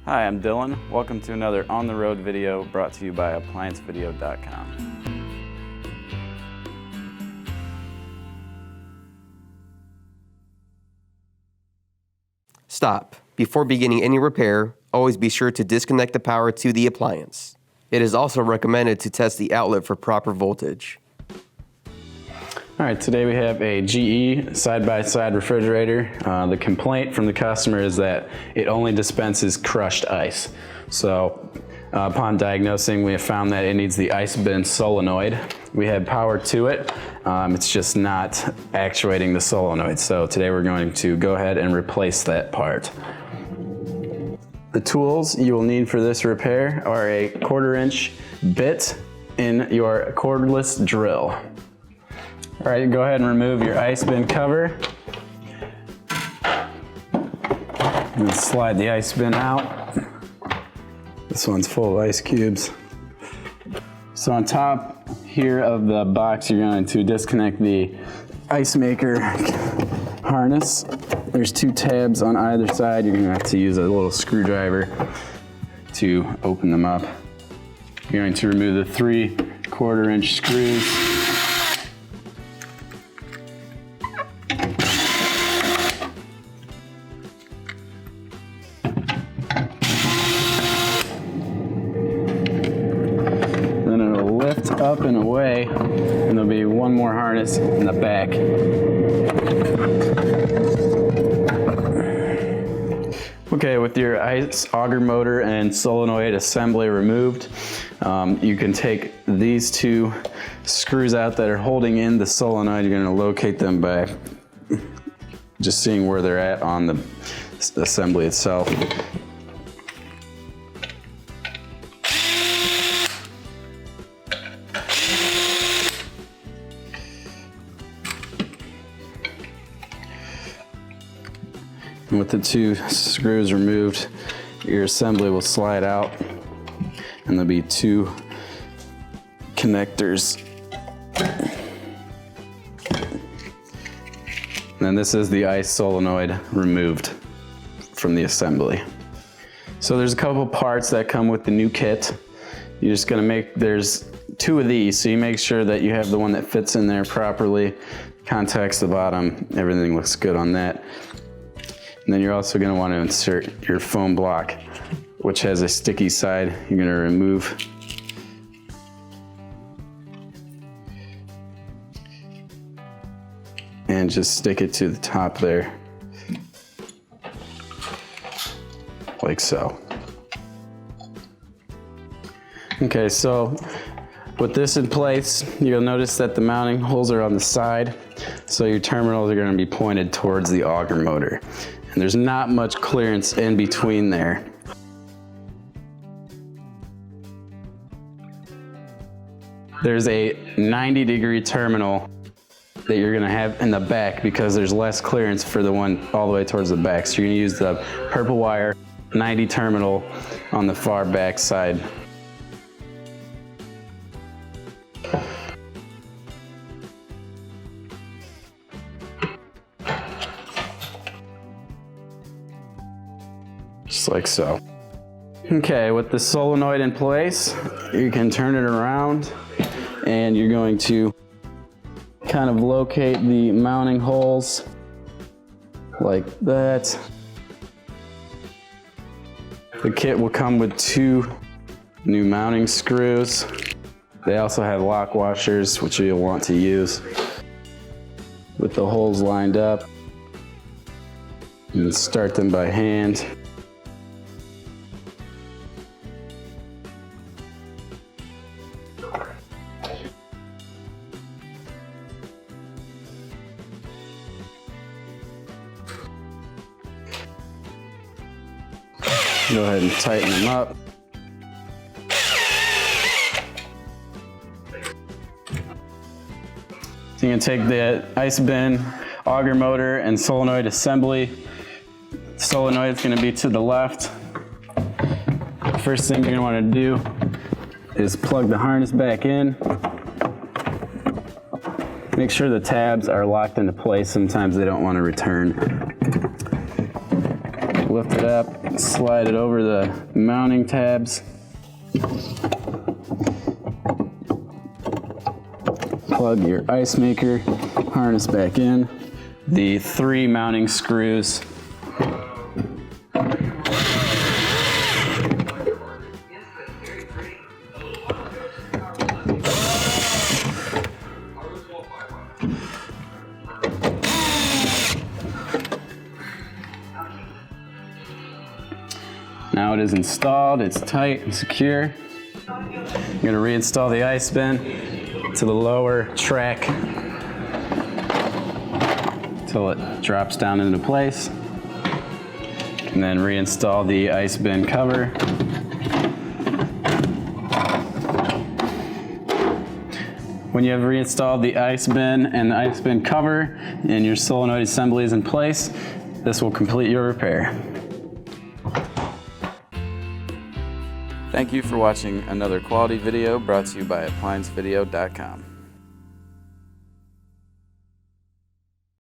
Hi, I'm Dylan. Welcome to another On the Road video brought to you by ApplianceVideo.com. Stop. Before beginning any repair, always be sure to disconnect the power to the appliance. It is also recommended to test the outlet for proper voltage. All right, today we have a GE side-by-side refrigerator. The complaint from the customer is that it only dispenses crushed ice. So upon diagnosing, we have found that it needs the ice bin solenoid. We had power to it. It's just not actuating the solenoid. So today we're going to go ahead and replace that part. The tools you will need for this repair are a 1/4-inch bit in your cordless drill. All right, go ahead and remove your ice bin cover. And slide the ice bin out. This one's full of ice cubes. So on top here of the box, you're going to disconnect the ice maker harness. There's 2 tabs on either side. You're gonna have to use a little screwdriver to open them up. You're going to remove the 3 1/4-inch screws. Then it'll lift up and away, and there'll be one more harness in the back. Okay, with your ice auger motor and solenoid assembly removed, you can take these 2 screws out that are holding in the solenoid. You're going to locate them by just seeing where they're at on the assembly itself. And with the 2 screws removed, your assembly will slide out, and there'll be 2 connectors. And then this is the ice solenoid removed from the assembly. So there's a couple parts that come with the new kit. You're just gonna there's 2 of these, so you make sure that you have the one that fits in there properly. Contacts the bottom, everything looks good on that. And then you're also going to want to insert your foam block, which has a sticky side. You're going to remove. And just stick it to the top there, like so. Okay, so with this in place, you'll notice that the mounting holes are on the side, so your terminals are going to be pointed towards the auger motor. And there's not much clearance in between there. There's a 90-degree terminal that you're gonna have in the back because there's less clearance for the one all the way towards the back. So you're gonna use the purple wire 90 terminal on the far back side. Just like so. Okay, with the solenoid in place, you can turn it around and you're going to kind of locate the mounting holes like that. The kit will come with 2 new mounting screws. They also have lock washers, which you'll want to use. With the holes lined up, you can start them by hand. Go ahead and tighten them up. So you can take the ice bin, auger motor, and solenoid assembly. The solenoid is going to be to the left. First thing you're going to want to do is plug the harness back in. Make sure the tabs are locked into place. Sometimes they don't want to return. Lift it up, slide it over the mounting tabs. Plug your ice maker harness back in. The 3 mounting screws. Now it is installed, it's tight and secure. I'm going to reinstall the ice bin to the lower track until it drops down into place. And then reinstall the ice bin cover. When you have reinstalled the ice bin and the ice bin cover and your solenoid assembly is in place, this will complete your repair. Thank you for watching another quality video brought to you by ApplianceVideo.com.